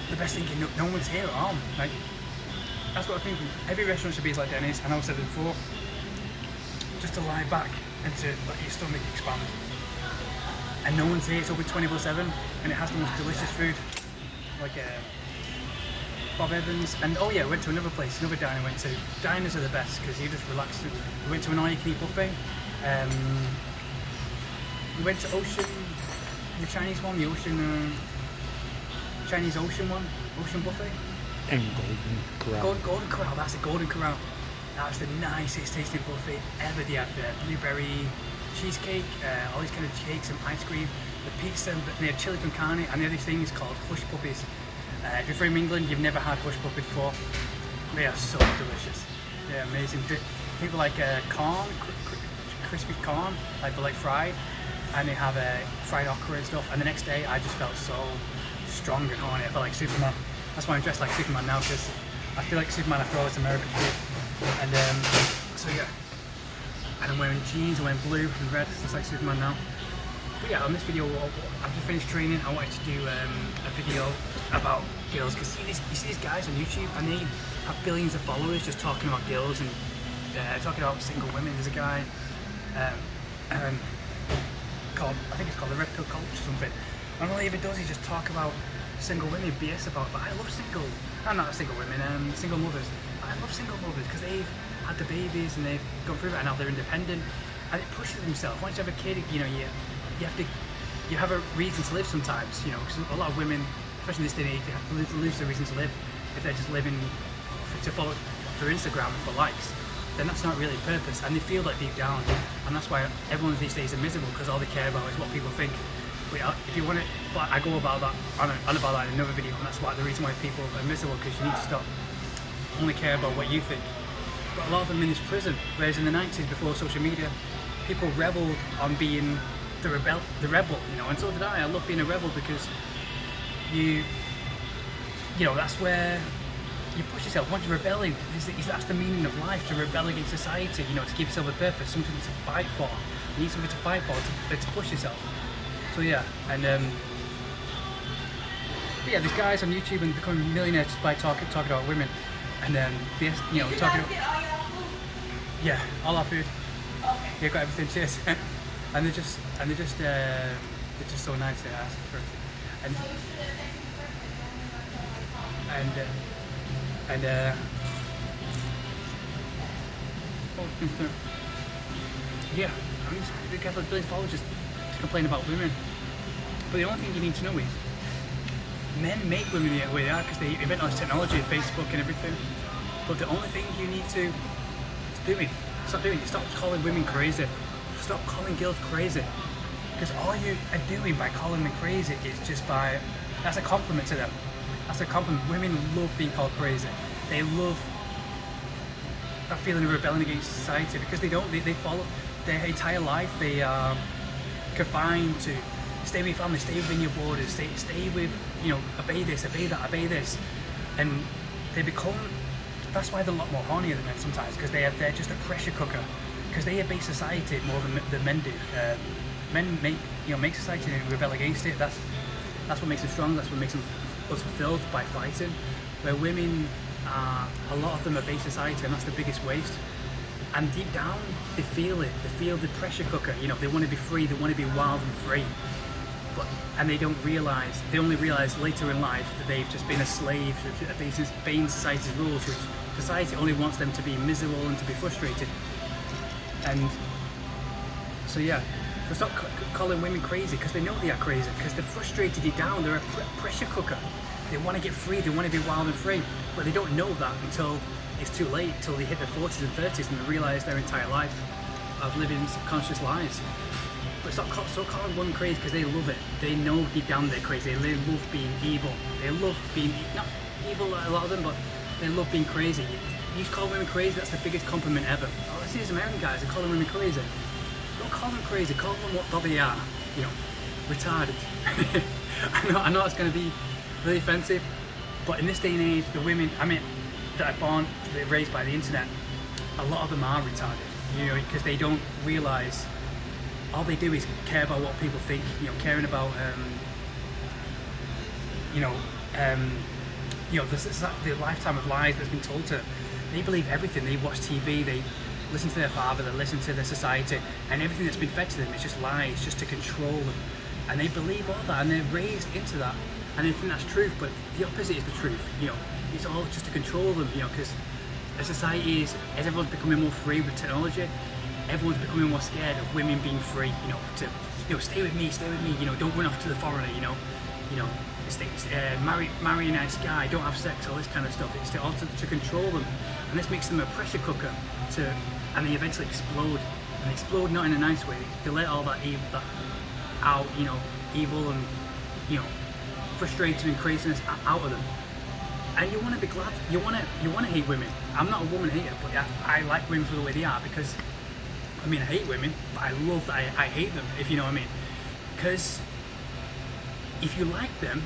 the best thing, no one's here at home. Like, that's what I think. Every restaurant should be like Denny's, and I said it before, just to lie back and to let your stomach expand. And no one's here, it's open 24/7, and it has the most delicious food. Like Bob Evans, and oh yeah, we went to another place, another diner I went to. Diners are the best, because you just relax. We went to an all-you-can-eat buffet. We went to Ocean, the Chinese one, the Ocean, Chinese Ocean one, Ocean buffet. And Golden Corral. Golden Corral, that's a Golden Corral. That's the nicest tasting buffet ever. They have blueberry cheesecake, all these kind of cakes and ice cream, the pizza, they have chili con carne, and the other thing is called hush puppies. If you're from England, you've never had hush puppies before. They are so delicious. They're amazing. People like corn, crispy corn, like fried, and they have fried okra and stuff. And the next day, I just felt so strong and horny. I felt like Superman. That's why I'm dressed like Superman now, because I feel like Superman after all this American food. And so yeah. And I'm wearing jeans, I'm wearing blue and red, just like Superman now. But yeah, on this video, I've just finished training. I wanted to do a video about girls, because you see these guys on YouTube, and they have billions of followers just talking about girls and talking about single women. There's a guy called, I think it's called the Red Pill Culture or something. And all he ever does is just talk about single women, BS about, but I love I'm not single women, single mothers. I love single mothers, because they've had the babies and they've gone through it, and now they're independent, and it pushes themselves. Once you have a kid, you have a reason to live sometimes, because a lot of women, especially in this day and age, they have to lose their reason to live. If they're just living to follow for Instagram and for likes, then that's not really a purpose, and they feel that deep down, and that's why everyone these days are miserable, because all they care about is what people think. But if you want to, but I go about that on about that in another video, and that's why the reason why people are miserable, because you need to stop only care about what you think. But a lot of them in this prison, whereas in the 90s, before social media, people reveled on being the rebel, and so did I. I love being a rebel, because that's where you push yourself. Once you're rebelling, that's the meaning of life, to rebel against society, to give yourself a purpose, something to fight for. You need something to fight for, to push yourself. So yeah, and but yeah, there's guys on YouTube and becoming millionaires just by talking about women, and talking about, yeah, all our food. Okay. Yeah, got everything. Cheers. and they're just so nice. They ask for everything. Yeah, I mean, they get like billions of followers just complain about women. But the only thing you need to know is, men make women the way they are, because they invent all this technology, Facebook and everything. But the only thing you need to stop doing it. Stop calling women crazy. Stop calling girls crazy. Because all you are doing by calling them crazy is that's a compliment to them. That's a compliment. Women love being called crazy. They love that feeling of rebelling against society, because they follow their entire life. They are confined to stay with your family, stay within your borders, stay with, obey this, obey that, obey this. And that's why they're a lot more hornier than men sometimes, because they're just a pressure cooker, because they obey society more than men do. Men make society and rebel against it. That's what makes them strong, that's what makes them fulfilled by fighting. Where women, a lot of them obey society, and that's the biggest waste. And deep down, they feel it. They feel the pressure cooker. They want to be free. They want to be wild and free. And they don't realize. They only realize later in life that they've just been a slave to obeying society's rules, which society only wants them to be miserable and to be frustrated. And so yeah, so stop calling women crazy, because they know they are crazy, because they're frustrated deep down. They're a pressure cooker. They want to get free. They want to be wild and free, but they don't know that until it's too late, till they hit their 40s and 30s and they realize their entire life of living subconscious lives. But stop calling women crazy, because they love it. They know deep down they're crazy. They love being evil. They love being, not evil, a lot of them, but they love being crazy. You call women crazy, that's the biggest compliment ever. Oh, I see these American guys are calling women crazy. Don't call them crazy, call them what they are. Retarded. I know it's going to be really offensive, but in this day and age, the women, that are raised by the internet, a lot of them are retarded, because they don't realize, all they do is care about what people think, caring about, you know, the lifetime of lies that's been told to them. They believe everything. They watch TV, they listen to their father, they listen to their society, and everything that's been fed to them is just lies, just to control them. And they believe all that, and they're raised into that, and they think that's truth, but the opposite is the truth. You know, it's all just to control them, you know, because as society is, as everyone's becoming more free with technology, everyone's becoming more scared of women being free, you know, to, you know, stay with me, you know, don't run off to the foreigner, you know, marry a nice guy, don't have sex, all this kind of stuff. It's to control them, and this makes them a pressure cooker and they eventually explode, and they explode not in a nice way. They let all that evil out, you know, evil and, you know, frustration and craziness out of them. And you want to be glad, you want to hate women. I'm not a woman hater, but I like women for the way they are, because, I mean, I hate women, but I love that I hate them, if you know what I mean. Because if you like them,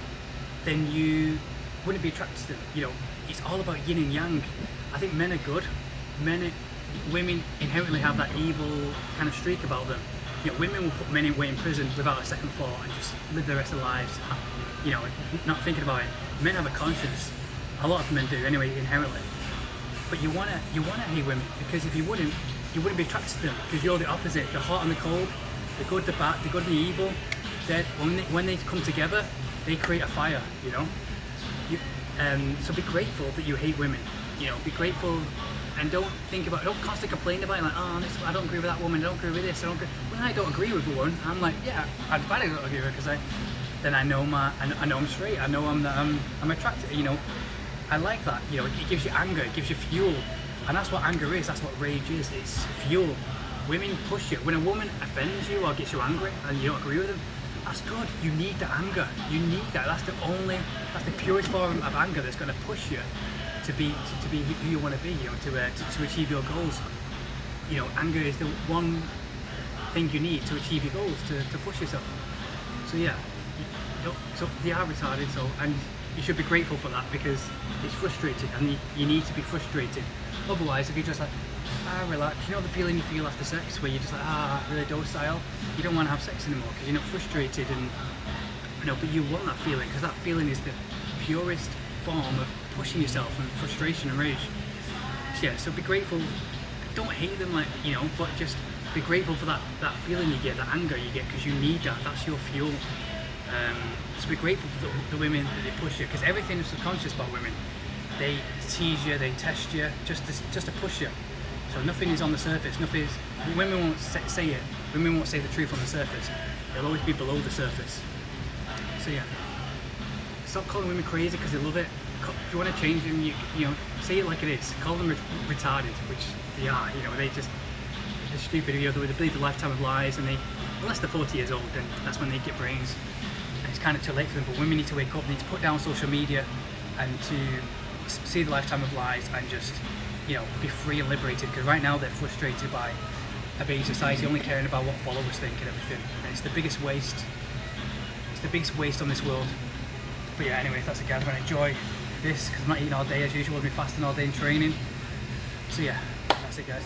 then you wouldn't be attracted to them. You know, it's all about yin and yang. I think men are good. Women inherently have that evil kind of streak about them. You know, women will put men away in prison without a second thought and just live the rest of their lives, you know, not thinking about it. Men have a conscience. A lot of men do, anyway, inherently. But you wanna hate women, because if you wouldn't be attracted to them, because you're the opposite. The hot and the cold, the good, the bad, the good and the evil. When they come together, they create a fire, you know. So be grateful that you hate women. You know, be grateful, and don't constantly complain about it, like, oh, I don't agree with that woman, I don't agree with this, when I don't agree with a woman, I'm like, yeah, I'm glad I don't agree with her, because then I know I'm straight, I know I'm attracted, you know. I like that, you know. It gives you anger, it gives you fuel, and that's what anger is. That's what rage is. It's fuel. Women push you. When a woman offends you or gets you angry and you don't agree with them, that's good. You need the anger. You need that. That's the purest form of anger that's going to push you to be who you want to be. You know, to achieve your goals. You know, anger is the one thing you need to achieve your goals, to push yourself. So yeah, so they are retarded. So, and you should be grateful for that, because it's frustrating, and you need to be frustrated. Otherwise, if you're just like, relax, you know the feeling you feel after sex, where you're just like, really docile, you don't want to have sex anymore because you're not frustrated, and you know, but you want that feeling, because that feeling is the purest form of pushing yourself and frustration and rage. So yeah, so be grateful. Don't hate them, like, you know, but just be grateful for that feeling you get, that anger you get, because you need that. That's your fuel. So be grateful for the women that they push you, because everything is subconscious about women. They tease you, they test you, just to push you. So nothing is on the surface. Women won't say it. Women won't say the truth on the surface. They'll always be below the surface. So yeah, stop calling women crazy because they love it. If you want to change them, you know, say it like it is. Call them retarded, which they are. You know, they're stupid. You know, they believe a lifetime of lies, and unless they're 40 years old, then that's when they get brains. It's kind of too late for them, but women need to wake up, they need to put down social media and to see the lifetime of lies and just, you know, be free and liberated, because right now they're frustrated by a big society only caring about what followers think and everything. And it's the biggest waste. It's the biggest waste on this world. But yeah, anyway, that's it, guys. I'm going to enjoy this because I'm not eating all day as usual. I've been fasting all day and training. So yeah, that's it, guys.